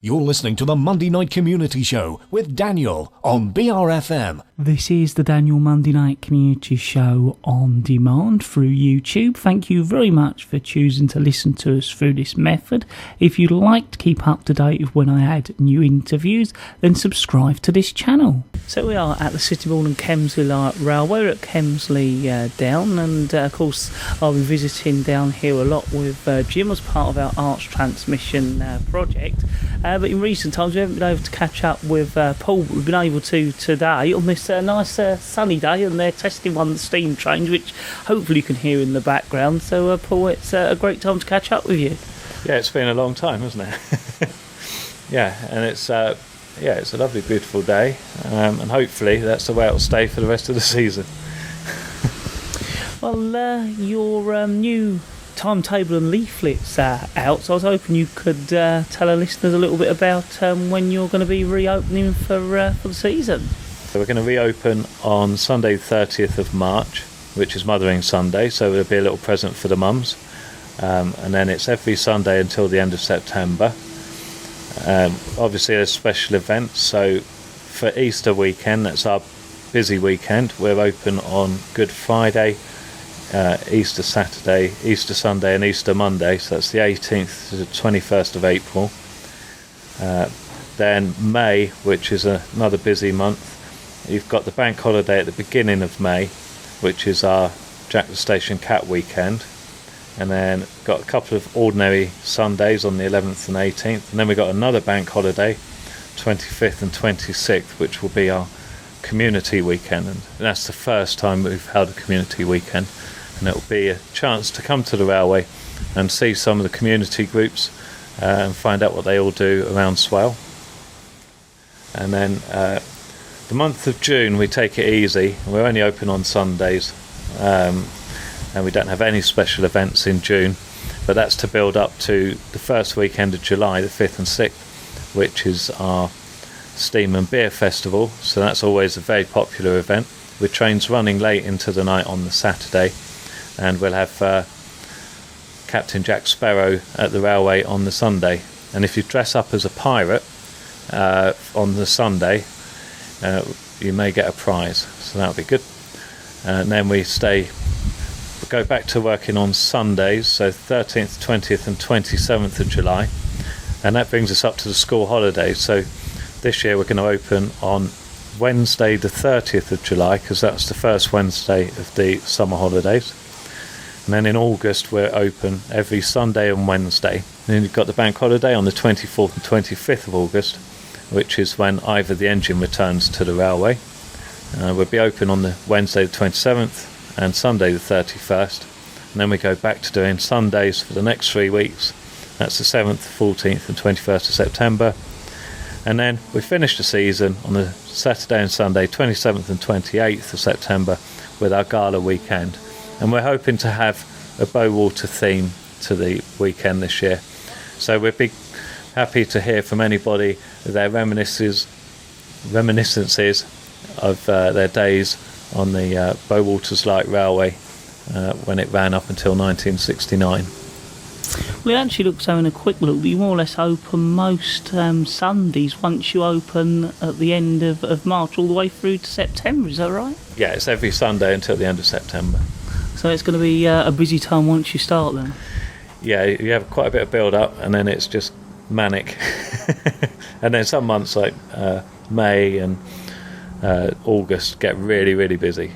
You're listening to the Monday Night Community Show with Daniel on BRFM. This is the Daniel Monday Night Community Show on demand through YouTube. Thank you very much for choosing to listen to us through this method. If you'd like to keep up to date with when I add new interviews, then subscribe to this channel. So we are at the Sittingbourne and Kemsley Railway. We're at Kemsley Down, and of course I'll be visiting down here a lot with Jim as part of our Arch Transmission project. But in recent times we haven't been able to catch up with Paul. We've been able to today on this nice sunny day, and they're testing one of the steam trains, which hopefully you can hear in the background. So Paul, it's a great time to catch up with you. Yeah, it's been a long time, hasn't it? Yeah, and it's a lovely, beautiful day, and hopefully that's the way it'll stay for the rest of the season. Well, your new timetable and leaflets out, so I was hoping you could tell our listeners a little bit about when you're going to be reopening for the season. So we're going to reopen on Sunday the 30th of March, which is Mothering Sunday, so there'll be a little present for the mums, and then it's every Sunday until the end of September. Obviously there's special events, so for Easter weekend, that's our busy weekend, we're open on Good Friday, Easter Saturday, Easter Sunday and Easter Monday, so that's the 18th to the 21st of April. Then May, which is another busy month, you've got the bank holiday at the beginning of May, which is our Jack the Station Cat weekend, and then got a couple of ordinary Sundays on the 11th and 18th, and then we've got another bank holiday, 25th and 26th, which will be our community weekend, and that's the first time we've held a community weekend, and it will be a chance to come to the railway and see some of the community groups and find out what they all do around Swale. And then the month of June we take it easy. We're only open on Sundays, and we don't have any special events in June, but that's to build up to the first weekend of July, the 5th and 6th, which is our Steam and Beer Festival. So that's always a very popular event, with trains running late into the night on the Saturday, and we'll have Captain Jack Sparrow at the railway on the Sunday. And if you dress up as a pirate on the Sunday, you may get a prize, so that'll be good. And then we go back to working on Sundays, so 13th, 20th and 27th of July, and that brings us up to the school holidays. So this year we're going to open on Wednesday the 30th of July, because that's the first Wednesday of the summer holidays. And then in August we're open every Sunday and Wednesday. And then you've got the bank holiday on the 24th and 25th of August, which is when either the engine returns to the railway. We'll be open on the Wednesday the 27th and Sunday the 31st. And then we go back to doing Sundays for the next 3 weeks. That's the 7th, 14th and 21st of September. And then we finish the season on the Saturday and Sunday, 27th and 28th of September, with our gala weekend. And we're hoping to have a Bowwater theme to the weekend this year. So we'd be happy to hear from anybody their reminiscences of their days on the Bowwaters Light Railway when it ran up until 1969. Well, it actually looks, having a quick look, you more or less open most Sundays once you open at the end of March all the way through to September, is that right? Yeah, it's every Sunday until the end of September. So it's going to be a busy time once you start then? Yeah, you have quite a bit of build-up, and then it's just manic. And then some months like May and August get really, really busy.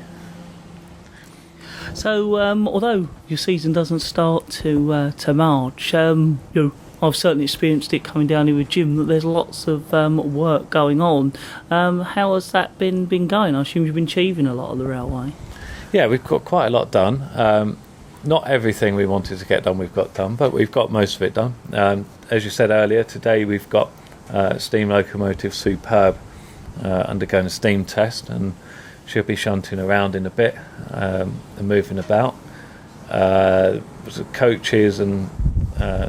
So, although your season doesn't start to March, I've certainly experienced it coming down here with Jim, that there's lots of work going on. How has that been going? I assume you've been achieving a lot of the railway. Yeah, we've got quite a lot done. Not everything we wanted to get done we've got done, but we've got most of it done. As you said earlier, today we've got steam locomotive Superb undergoing a steam test, and she'll be shunting around in a bit and moving about. Coaches and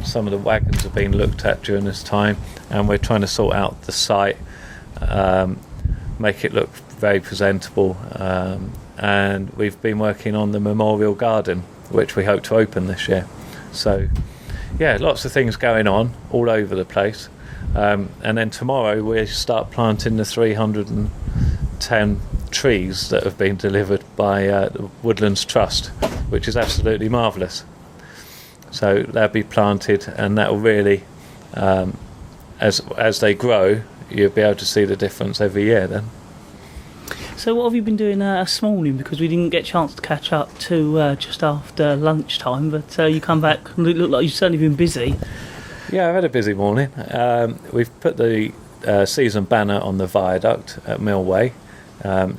some of the wagons have been looked at during this time, and we're trying to sort out the site, make it look very presentable, and we've been working on the memorial garden, which we hope to open this year. So yeah, lots of things going on all over the place. And then tomorrow we start planting the 310 trees that have been delivered by the Woodlands Trust, which is absolutely marvellous. So they'll be planted, and that will really, as they grow, you'll be able to see the difference every year then. So what have you been doing this morning? Because we didn't get a chance to catch up to just after lunchtime, but you come back and it looked like you've certainly been busy. Yeah, I've had a busy morning. We've put the season banner on the viaduct at Millway.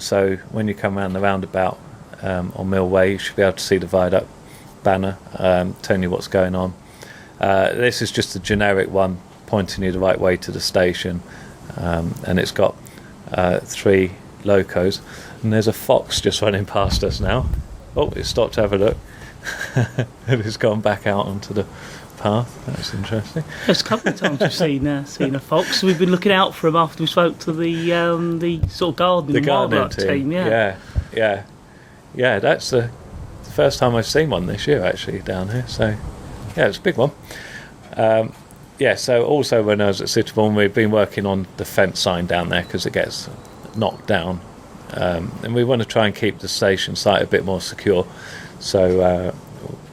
So when you come around the roundabout on Millway, you should be able to see the viaduct banner telling you what's going on. This is just a generic one pointing you the right way to the station, and it's got 3 locos, and there's a fox just running past us now. Oh, it stopped to have a look and it's gone back out onto the path. That's interesting. There's a couple of times we've seen a fox. We've been looking out for him after we spoke to the sort of gardening wildlife team. Yeah. That's the first time I've seen one this year actually down here. So yeah, it's a big one. So also when I was at Sittingbourne, we've been working on the fence sign down there because it gets knocked down, and we want to try and keep the station site a bit more secure. So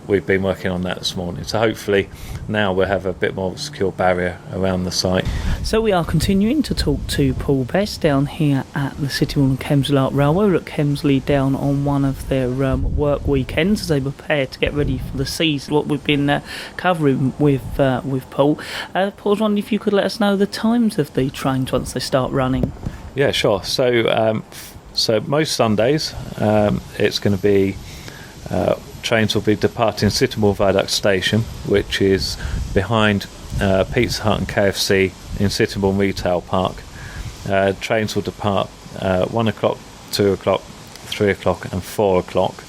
we've been working on that this morning. So hopefully now we'll have a bit more of a secure barrier around the site. So we are continuing to talk to Paul Best down here at the Sittingbourne and Kemsley Railway. We're at Kemsley down on one of their work weekends as they prepare to get ready for the season, what we've been covering with Paul. Paul's wondering if you could let us know the times of the trains once they start running. Yeah, sure. So most Sundays it's going to be trains will be departing Sittingbourne Viaduct Station, which is behind Pizza Hut and KFC in Sittingbourne Retail Park. Trains will depart 1 o'clock, 2 o'clock, 3 o'clock and 4 o'clock,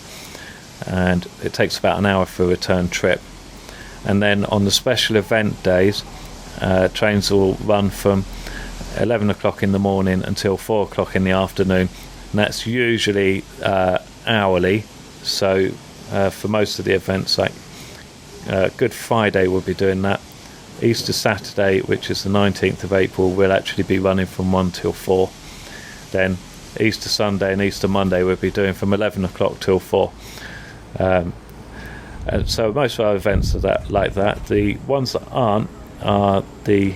and it takes about an hour for a return trip. And then on the special event days, trains will run from 11 o'clock in the morning until 4 o'clock in the afternoon, and that's usually hourly. So for most of the events, like Good Friday we'll be doing that. Easter Saturday, which is the 19th of April, will actually be running from 1 till 4. Then Easter Sunday and Easter Monday we'll be doing from 11 o'clock till 4. And so most of our events are like that. The ones that aren't are the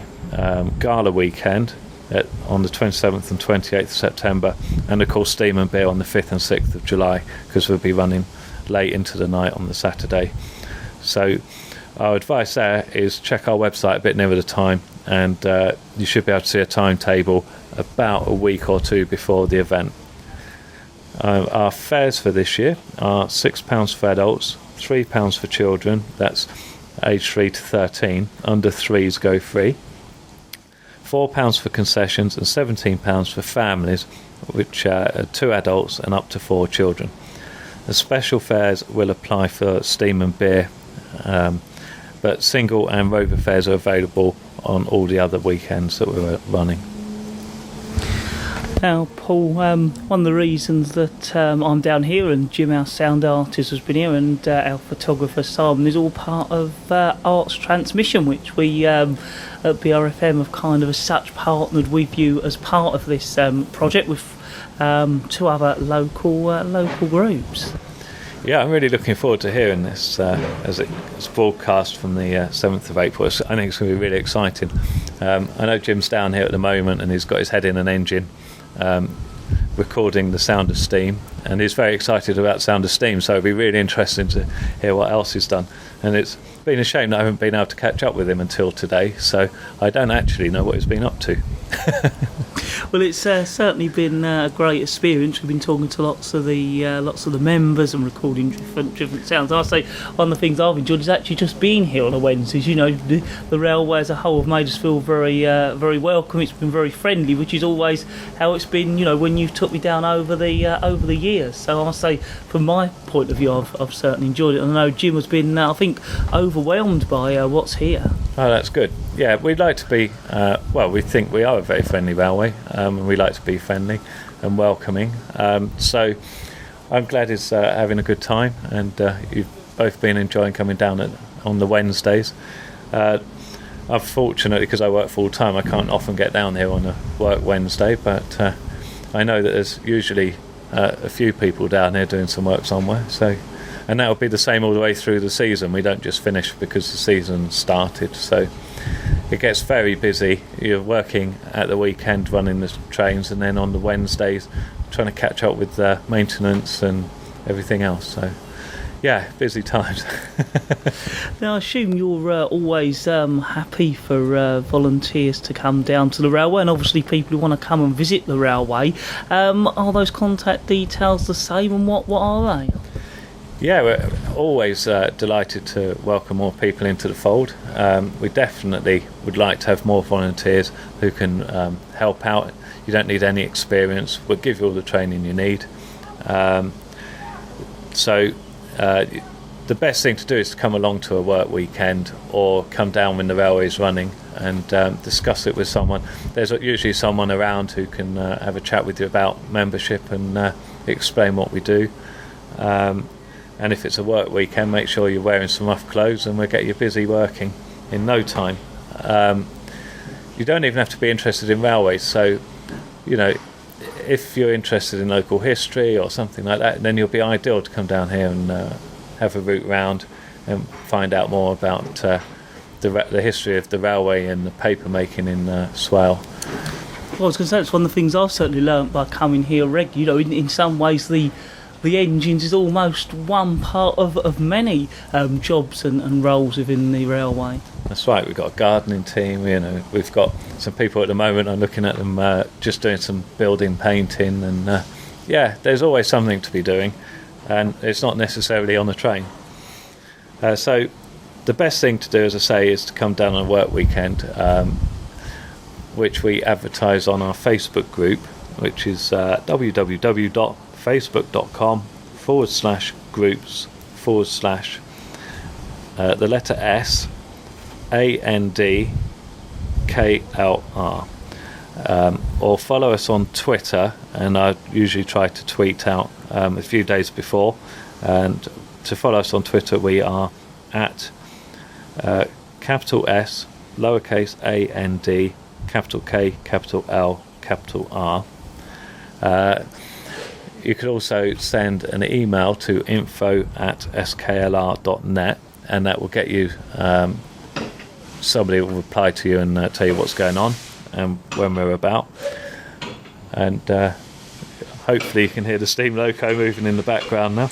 Gala weekend on the 27th and 28th of September, and of course Steam and Beer on the 5th and 6th of July, because we'll be running late into the night on the Saturday. So our advice there is check our website a bit nearer the time, and you should be able to see a timetable about a week or two before the event. Our fares for this year are £6 for adults, £3 for children, that's age 3 to 13, under 3s go free, £4 for concessions and £17 for families, which are 2 adults and up to 4 children. The special fares will apply for Steam and Beer, but single and Rover fares are available on all the other weekends that we're running. Now, Paul, one of the reasons that I'm down here and Jim, our sound artist, has been here, and our photographer Simon, is all part of Arts Transmission, which we at BRFM have kind of as such partnered with you as part of this project with 2 other local groups. Yeah, I'm really looking forward to hearing this as it's broadcast from the 7th of April. I think it's going to be really exciting. I know Jim's down here at the moment and he's got his head in an engine recording the Sound of Steam, and he's very excited about Sound of Steam, so it'll be really interesting to hear what else he's done. And it's been a shame that I haven't been able to catch up with him until today, so I don't actually know what he's been up to. Well, it's certainly been a great experience. We've been talking to lots of the members and recording different sounds. I say one of the things I've enjoyed is actually just being here on a Wednesday. You know, the railway as a whole have made us feel very welcome. It's been very friendly, which is always how it's been. You know, when you took me down over the years. So I say, from my point of view, I've certainly enjoyed it. And I know Jim has been, I think, overwhelmed by what's here. Oh, that's good. Yeah, we'd like to be, we think we are a very friendly railway, and we like to be friendly and welcoming. So I'm glad he's having a good time, and you've both been enjoying coming down on the Wednesdays. Unfortunately, because I work full time, I can't often get down here on a work Wednesday, but I know that there's usually a few people down here doing some work somewhere. So, and that will be the same all the way through the season. We don't just finish because the season started. So it gets very busy. You're working at the weekend running the trains, and then on the Wednesdays trying to catch up with maintenance and everything else. So yeah, busy times. Now, I assume you're always happy for volunteers to come down to the railway, and obviously people who want to come and visit the railway. Are those contact details the same, and what are they? Yeah, we're always delighted to welcome more people into the fold. We definitely would like to have more volunteers who can help out. You don't need any experience. We'll give you all the training you need. The best thing to do is to come along to a work weekend or come down when the railway's running and discuss it with someone. There's usually someone around who can have a chat with you about membership and explain what we do. And if it's a work weekend, make sure you're wearing some rough clothes and we'll get you busy working in no time. You don't even have to be interested in railways, so if you're interested in local history or something like that, then you'll be ideal to come down here and have a route round and find out more about the history of the railway and the paper making in Swale. Well, I was going to say, it's one of the things I've certainly learnt by coming here regularly. In some ways, the engines is almost one part of many jobs and roles within the railway. That's right. We've got a gardening team. We've got some people at the moment. I'm looking at them just doing some building painting, and there's always something to be doing, and it's not necessarily on the train. So the best thing to do, as I say, is to come down on a work weekend, which we advertise on our Facebook group, which is www.facebook.com/groups/ the letter S ANDKLR, or follow us on Twitter, and I usually try to tweet out a few days before. And to follow us on Twitter, we are at capital S lowercase AND capital K capital L capital R. You could also send an email to info@sklr.net, and that will get you somebody will reply to you and tell you what's going on and when we're about. And hopefully you can hear the steam loco moving in the background now.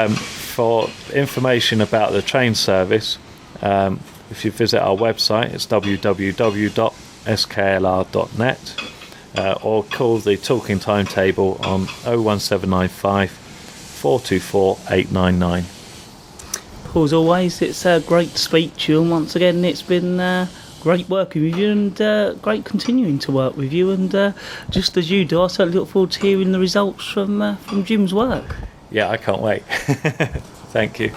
For information about the train service, if you visit our website, it's www.sklr.net, or call the talking timetable on 01795 424 899. As always, it's great to speak to you, and once again it's been great working with you, and great continuing to work with you, and just as you do, I certainly look forward to hearing the results from Jim's work. Yeah, I can't wait. Thank you.